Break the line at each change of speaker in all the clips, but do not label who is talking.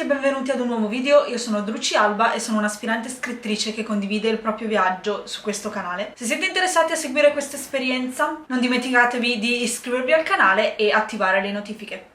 tutti e benvenuti ad un nuovo video. Io sono Druci Alba e sono un'aspirante scrittrice che condivide il proprio viaggio su questo canale. Se siete interessati a seguire questa esperienza, non dimenticatevi di iscrivervi al canale e attivare le notifiche.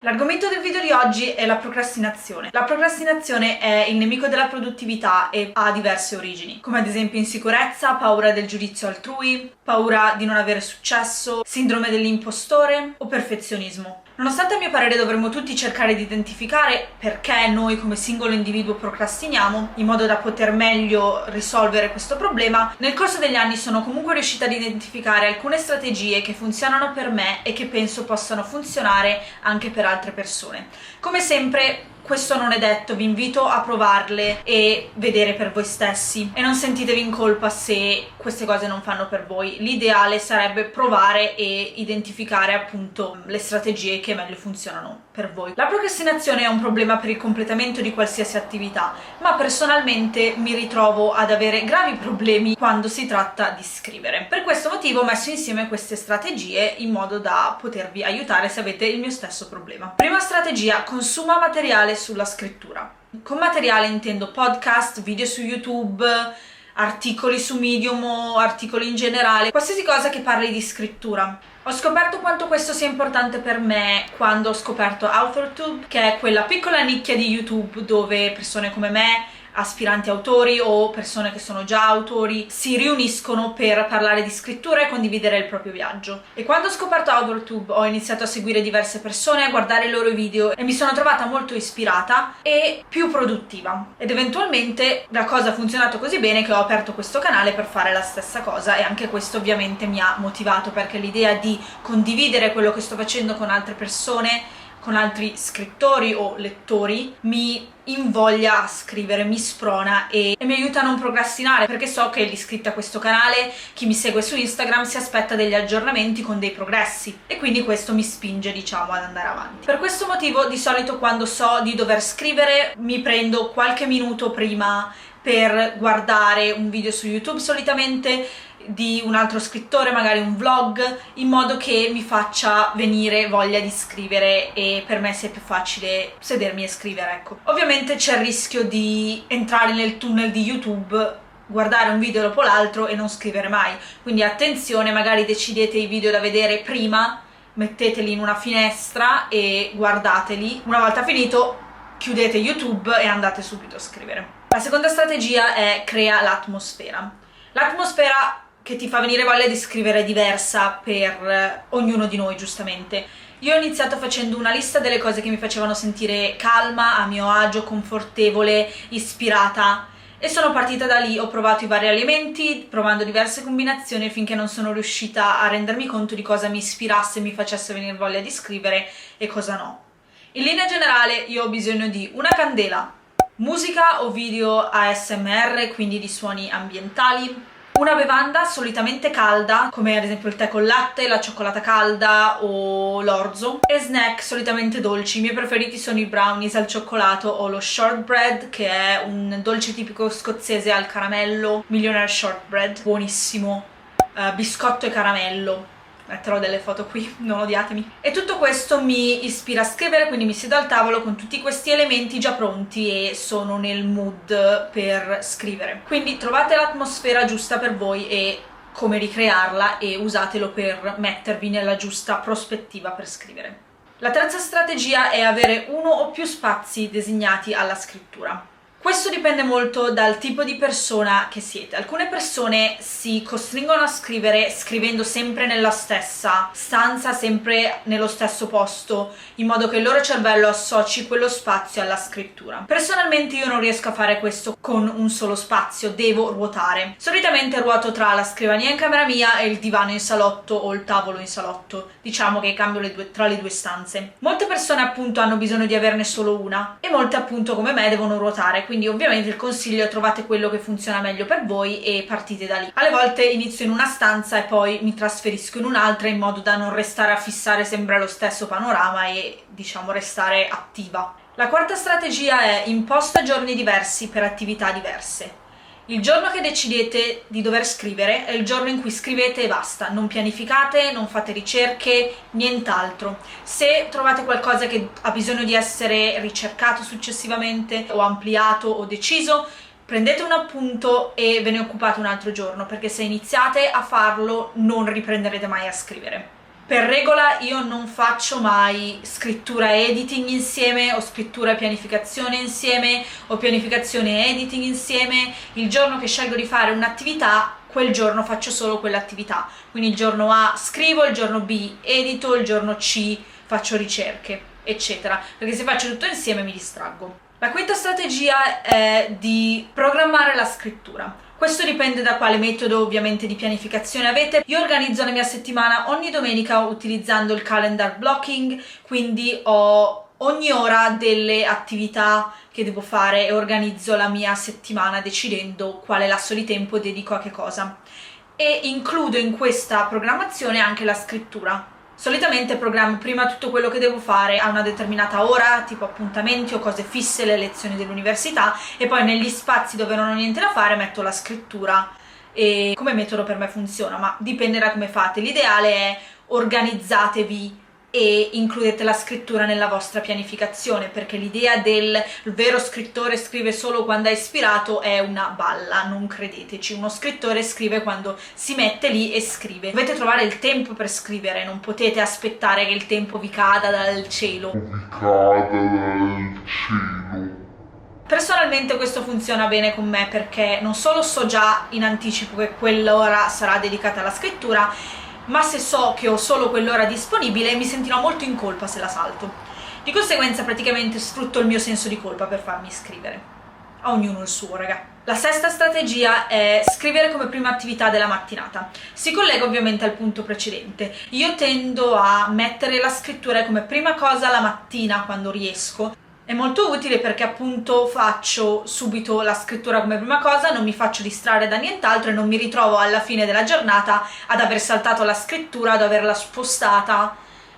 L'argomento del video di oggi è la procrastinazione. La procrastinazione è il nemico della produttività e ha diverse origini, come ad esempio insicurezza, paura del giudizio altrui, paura di non avere successo, sindrome dell'impostore o perfezionismo. Nonostante a mio parere dovremmo tutti cercare di identificare perché noi come singolo individuo procrastiniamo, in modo da poter meglio risolvere questo problema, nel corso degli anni sono comunque riuscita ad identificare alcune strategie che funzionano per me e che penso possano funzionare anche per altre persone. Come sempre, questo non è detto, vi invito a provarle e vedere per voi stessi e non sentitevi in colpa se queste cose non fanno per voi. L'ideale sarebbe provare e identificare appunto le strategie che meglio funzionano per voi. La procrastinazione è un problema per il completamento di qualsiasi attività, ma personalmente mi ritrovo ad avere gravi problemi quando si tratta di scrivere. Per questo motivo ho messo insieme queste strategie in modo da potervi aiutare se avete il mio stesso problema. Prima strategia: consuma materiale sulla scrittura. Con materiale intendo podcast, video su YouTube, articoli su Medium o articoli in generale, qualsiasi cosa che parli di scrittura. Ho scoperto quanto questo sia importante per me quando ho scoperto AuthorTube, che è quella piccola nicchia di YouTube dove persone come me, aspiranti autori o persone che sono già autori, si riuniscono per parlare di scrittura e condividere il proprio viaggio. E quando ho scoperto AuthorTube ho iniziato a seguire diverse persone, a guardare i loro video e mi sono trovata molto ispirata e più produttiva. Ed eventualmente la cosa ha funzionato così bene che ho aperto questo canale per fare la stessa cosa, e anche questo ovviamente mi ha motivato, perché l'idea di condividere quello che sto facendo con altre persone, con altri scrittori o lettori, mi invoglia a scrivere, mi sprona e mi aiuta a non procrastinare, perché so che l'iscritta a questo canale, chi mi segue su Instagram, si aspetta degli aggiornamenti con dei progressi e quindi questo mi spinge, diciamo, ad andare avanti. Per questo motivo di solito quando so di dover scrivere mi prendo qualche minuto prima per guardare un video su YouTube, solitamente di un altro scrittore, magari un vlog, in modo che mi faccia venire voglia di scrivere e per me sia più facile sedermi e scrivere, ecco. Ovviamente c'è il rischio di entrare nel tunnel di YouTube, guardare un video dopo l'altro e non scrivere mai, quindi attenzione, magari decidete i video da vedere prima, metteteli in una finestra e guardateli. Una volta finito chiudete YouTube e andate subito a scrivere. La seconda strategia è: crea l'atmosfera. L'atmosfera che ti fa venire voglia di scrivere è diversa per ognuno di noi, giustamente. Io ho iniziato facendo una lista delle cose che mi facevano sentire calma, a mio agio, confortevole, ispirata, e sono partita da lì. Ho provato i vari elementi, provando diverse combinazioni, finché non sono riuscita a rendermi conto di cosa mi ispirasse e mi facesse venire voglia di scrivere e cosa no. In linea generale io ho bisogno di una candela, musica o video ASMR, quindi di suoni ambientali, una bevanda solitamente calda, come ad esempio il tè col latte, la cioccolata calda o l'orzo, e snack solitamente dolci. I miei preferiti sono i brownies al cioccolato o lo shortbread, che è un dolce tipico scozzese al caramello, millionaire shortbread, buonissimo, biscotto e caramello. Metterò delle foto qui, non odiatemi. E tutto questo mi ispira a scrivere, quindi mi siedo al tavolo con tutti questi elementi già pronti e sono nel mood per scrivere. Quindi trovate l'atmosfera giusta per voi e come ricrearla e usatelo per mettervi nella giusta prospettiva per scrivere. La terza strategia è avere uno o più spazi designati alla scrittura. Questo dipende molto dal tipo di persona che siete. Alcune persone si costringono a scrivere scrivendo sempre nella stessa stanza, sempre nello stesso posto, in modo che il loro cervello associ quello spazio alla scrittura. Personalmente io non riesco a fare questo con un solo spazio, devo ruotare. Solitamente ruoto tra la scrivania in camera mia e il divano in salotto o il tavolo in salotto. Diciamo che cambio tra le due stanze. Molte persone appunto hanno bisogno di averne solo una e molte appunto come me devono ruotare. Quindi ovviamente il consiglio è: trovate quello che funziona meglio per voi e partite da lì. Alle volte inizio in una stanza e poi mi trasferisco in un'altra, in modo da non restare a fissare sempre lo stesso panorama e, diciamo, restare attiva. La quarta strategia è: imposta giorni diversi per attività diverse. Il giorno che decidete di dover scrivere è il giorno in cui scrivete e basta, non pianificate, non fate ricerche, nient'altro. Se trovate qualcosa che ha bisogno di essere ricercato successivamente o ampliato o deciso, prendete un appunto e ve ne occupate un altro giorno, perché se iniziate a farlo non riprenderete mai a scrivere. Per regola io non faccio mai scrittura e editing insieme, o scrittura e pianificazione insieme, o pianificazione e editing insieme. Il giorno che scelgo di fare un'attività, quel giorno faccio solo quell'attività. Quindi il giorno A scrivo, il giorno B edito, il giorno C faccio ricerche, eccetera. Perché se faccio tutto insieme mi distraggo. La quinta strategia è di programmare la scrittura. Questo dipende da quale metodo ovviamente di pianificazione avete. Io organizzo la mia settimana ogni domenica utilizzando il calendar blocking, quindi ho ogni ora delle attività che devo fare e organizzo la mia settimana decidendo quale lasso di tempo dedico a che cosa. E includo in questa programmazione anche la scrittura. Solitamente programmo prima tutto quello che devo fare a una determinata ora, tipo appuntamenti o cose fisse, le lezioni dell'università, e poi negli spazi dove non ho niente da fare metto la scrittura. E come metodo per me funziona, ma dipende da come fate. L'ideale è organizzatevi e includete la scrittura nella vostra pianificazione, perché l'idea del vero scrittore scrive solo quando è ispirato è una balla, non credeteci. Uno scrittore scrive quando si mette lì e scrive. Dovete trovare il tempo per scrivere, non potete aspettare che il tempo vi cada dal cielo. Personalmente questo funziona bene con me, perché non solo so già in anticipo che quell'ora sarà dedicata alla scrittura, ma se so che ho solo quell'ora disponibile mi sentirò molto in colpa se la salto. Di conseguenza praticamente sfrutto il mio senso di colpa per farmi scrivere. A ognuno il suo, raga. La sesta strategia è scrivere come prima attività della mattinata. Si collega ovviamente al punto precedente. Io tendo a mettere la scrittura come prima cosa la mattina quando riesco. È molto utile perché appunto faccio subito la scrittura come prima cosa, non mi faccio distrarre da nient'altro e non mi ritrovo alla fine della giornata ad aver saltato la scrittura, ad averla spostata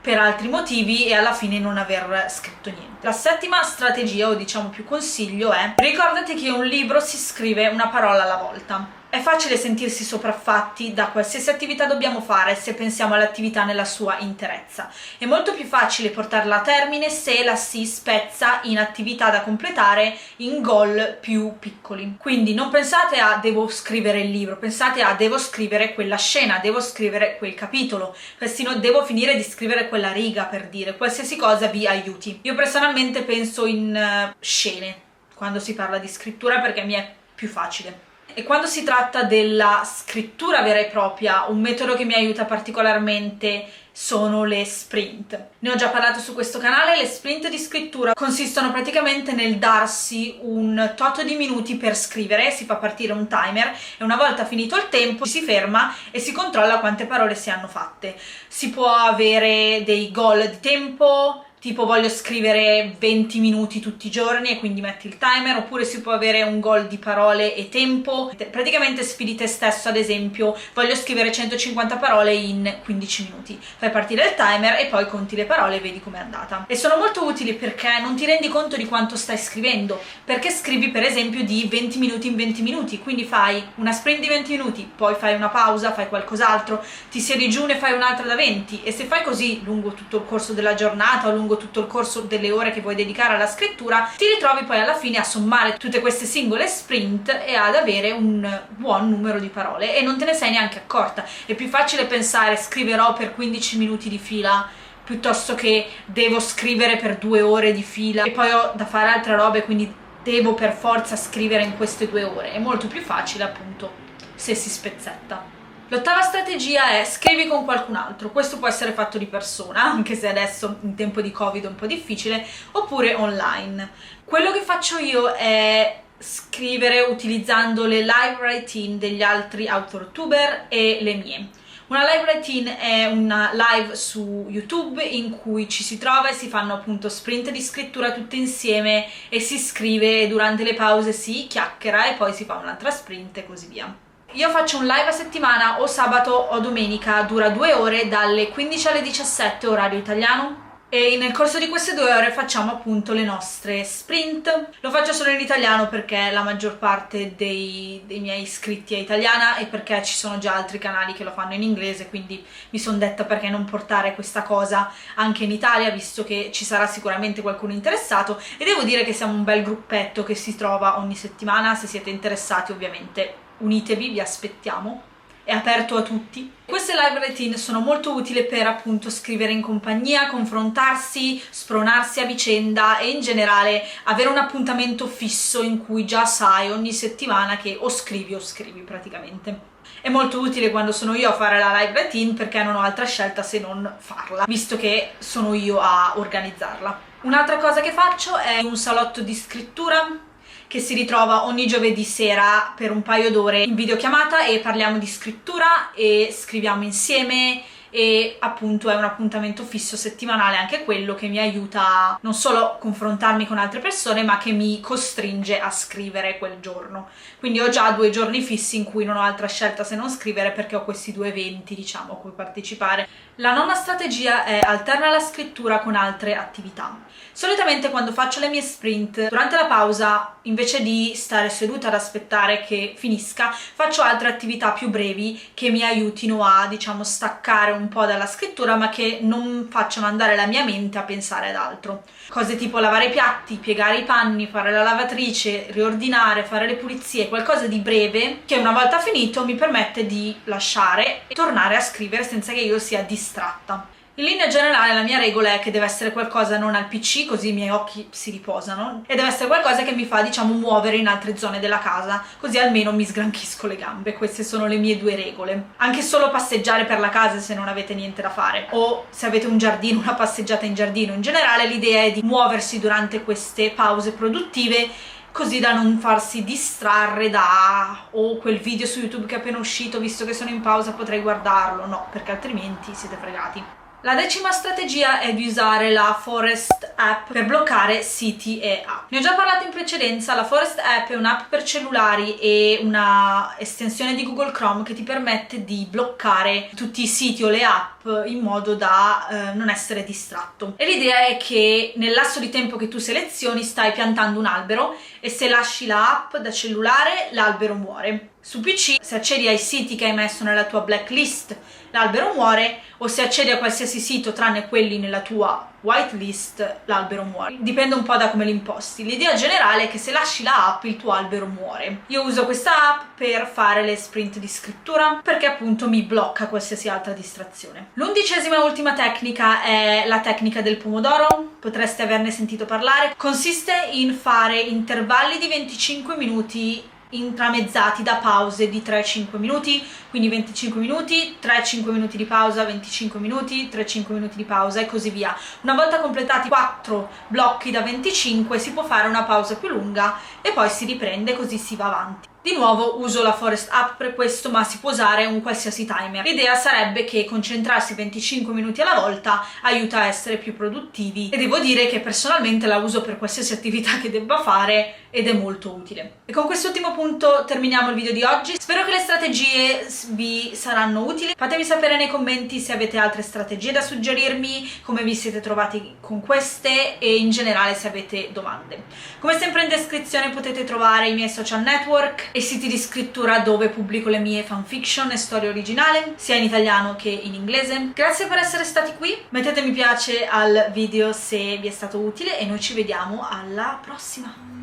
per altri motivi e alla fine non aver scritto niente. La settima strategia, o diciamo più consiglio, è: ricordati che un libro si scrive una parola alla volta. È facile sentirsi sopraffatti da qualsiasi attività dobbiamo fare se pensiamo all'attività nella sua interezza. È molto più facile portarla a termine se la si spezza in attività da completare, in goal più piccoli. Quindi non pensate a devo scrivere il libro, pensate a devo scrivere quella scena, devo scrivere quel capitolo, persino devo finire di scrivere quella riga, per dire. Qualsiasi cosa vi aiuti. Io personalmente penso in scene quando si parla di scrittura perché mi è più facile. E quando si tratta della scrittura vera e propria, un metodo che mi aiuta particolarmente sono le sprint. Ne ho già parlato su questo canale. Le sprint di scrittura consistono praticamente nel darsi un tot di minuti per scrivere, si fa partire un timer e una volta finito il tempo si ferma e si controlla quante parole si hanno fatte. Si può avere dei goal di tempo, tipo voglio scrivere 20 minuti tutti i giorni e quindi metti il timer, oppure si può avere un goal di parole e tempo. Praticamente sfidi te stesso, ad esempio voglio scrivere 150 parole in 15 minuti, fai partire il timer e poi conti le parole e vedi com'è andata. E sono molto utili perché non ti rendi conto di quanto stai scrivendo, perché scrivi per esempio di 20 minuti in 20 minuti, quindi fai una sprint di 20 minuti, poi fai una pausa, fai qualcos'altro, ti siedi giù, ne fai un'altra da 20, e se fai così lungo tutto il corso della giornata o lungo tutto il corso delle ore che vuoi dedicare alla scrittura, ti ritrovi poi alla fine a sommare tutte queste singole sprint e ad avere un buon numero di parole e non te ne sei neanche accorta. È più facile pensare scriverò per 15 minuti di fila piuttosto che devo scrivere per 2 ore di fila e poi ho da fare altre robe, quindi devo per forza scrivere in queste 2 ore. È molto più facile appunto se si spezzetta. L'ottava strategia è scrivi con qualcun altro. Questo può essere fatto di persona, anche se adesso in tempo di Covid è un po' difficile, oppure online. Quello che faccio io è scrivere utilizzando le live write-in degli altri author-tuber e le mie. Una live write-in è una live su YouTube in cui ci si trova e si fanno appunto sprint di scrittura tutte insieme e si scrive, e durante le pause si chiacchiera e poi si fa un'altra sprint e così via. Io faccio un live a settimana o sabato o domenica, dura 2 ore dalle 15 alle 17 orario italiano. e nel corso di queste 2 ore facciamo appunto le nostre sprint. Lo faccio solo in italiano perché la maggior parte dei miei iscritti è italiana e perché ci sono già altri canali che lo fanno in inglese, quindi mi sono detta perché non portare questa cosa anche in Italia, visto che ci sarà sicuramente qualcuno interessato, e devo dire che siamo un bel gruppetto che si trova ogni settimana. Se siete interessati ovviamente unitevi, vi aspettiamo. È aperto a tutti. Queste live routine sono molto utili per appunto scrivere in compagnia, confrontarsi, spronarsi a vicenda e in generale avere un appuntamento fisso in cui già sai ogni settimana che o scrivi praticamente. È molto utile quando sono io a fare la live routine perché non ho altra scelta se non farla, visto che sono io a organizzarla. Un'altra cosa che faccio è un salotto di scrittura che si ritrova ogni giovedì sera per un paio d'ore in videochiamata e parliamo di scrittura e scriviamo insieme, e appunto è un appuntamento fisso settimanale anche quello, che mi aiuta a non solo confrontarmi con altre persone ma che mi costringe a scrivere quel giorno. Quindi ho già 2 giorni fissi in cui non ho altra scelta se non scrivere perché ho questi 2 eventi, diciamo, a cui partecipare. La nona strategia è alterna la scrittura con altre attività. Solitamente quando faccio le mie sprint, durante la pausa, invece di stare seduta ad aspettare che finisca, faccio altre attività più brevi che mi aiutino a, diciamo, staccare un po' dalla scrittura, ma che non facciano andare la mia mente a pensare ad altro. Cose tipo lavare i piatti, piegare i panni, fare la lavatrice, riordinare, fare le pulizie, qualcosa di breve che una volta finito mi permette di lasciare e tornare a scrivere senza che io sia distratta. In linea generale la mia regola è che deve essere qualcosa non al PC, così i miei occhi si riposano, e deve essere qualcosa che mi fa, diciamo, muovere in altre zone della casa, così almeno mi sgranchisco le gambe. Queste sono le mie 2 regole. Anche solo passeggiare per la casa se non avete niente da fare, o se avete un giardino, una passeggiata in giardino. In generale l'idea è di muoversi durante queste pause produttive, così da non farsi distrarre da quel video su YouTube che è appena uscito, visto che sono in pausa potrei guardarlo. No, perché altrimenti siete fregati. La 10ª strategia è di usare la Forest app per bloccare siti e app. Ne ho già parlato in precedenza. La Forest app è un'app per cellulari e una estensione di Google Chrome che ti permette di bloccare tutti i siti o le app in modo da non essere distratto. E l'idea è che nel lasso di tempo che tu selezioni stai piantando un albero, e se lasci la app da cellulare l'albero muore. Su PC, se accedi ai siti che hai messo nella tua blacklist, l'albero muore, o se accedi a qualsiasi sito tranne quelli nella tua whitelist, l'albero muore. Dipende un po' da come li imposti. L'idea generale è che se lasci la app il tuo albero muore. Io uso questa app per fare le sprint di scrittura perché appunto mi blocca qualsiasi altra distrazione. L'11ª e ultima tecnica è la tecnica del pomodoro. Potreste averne sentito parlare. Consiste in fare intervalli di 25 minuti intramezzati da pause di 3-5 minuti, quindi 25 minuti, 3-5 minuti di pausa, 25 minuti, 3-5 minuti di pausa e così via. Una volta completati 4 blocchi da 25 si può fare una pausa più lunga e poi si riprende, così si va avanti. Di nuovo uso la Forest app per questo, ma si può usare un qualsiasi timer. L'idea sarebbe che concentrarsi 25 minuti alla volta aiuta a essere più produttivi, e devo dire che personalmente la uso per qualsiasi attività che debba fare ed è molto utile. E con quest'ultimo punto terminiamo il video di oggi. Spero che le strategie vi saranno utili. Fatemi sapere nei commenti se avete altre strategie da suggerirmi, come vi siete trovati con queste e in generale se avete domande. Come sempre in descrizione potete trovare i miei social network e siti di scrittura dove pubblico le mie fanfiction e storie originali, sia in italiano che in inglese. Grazie per essere stati qui, mettete mi piace al video se vi è stato utile e noi ci vediamo alla prossima!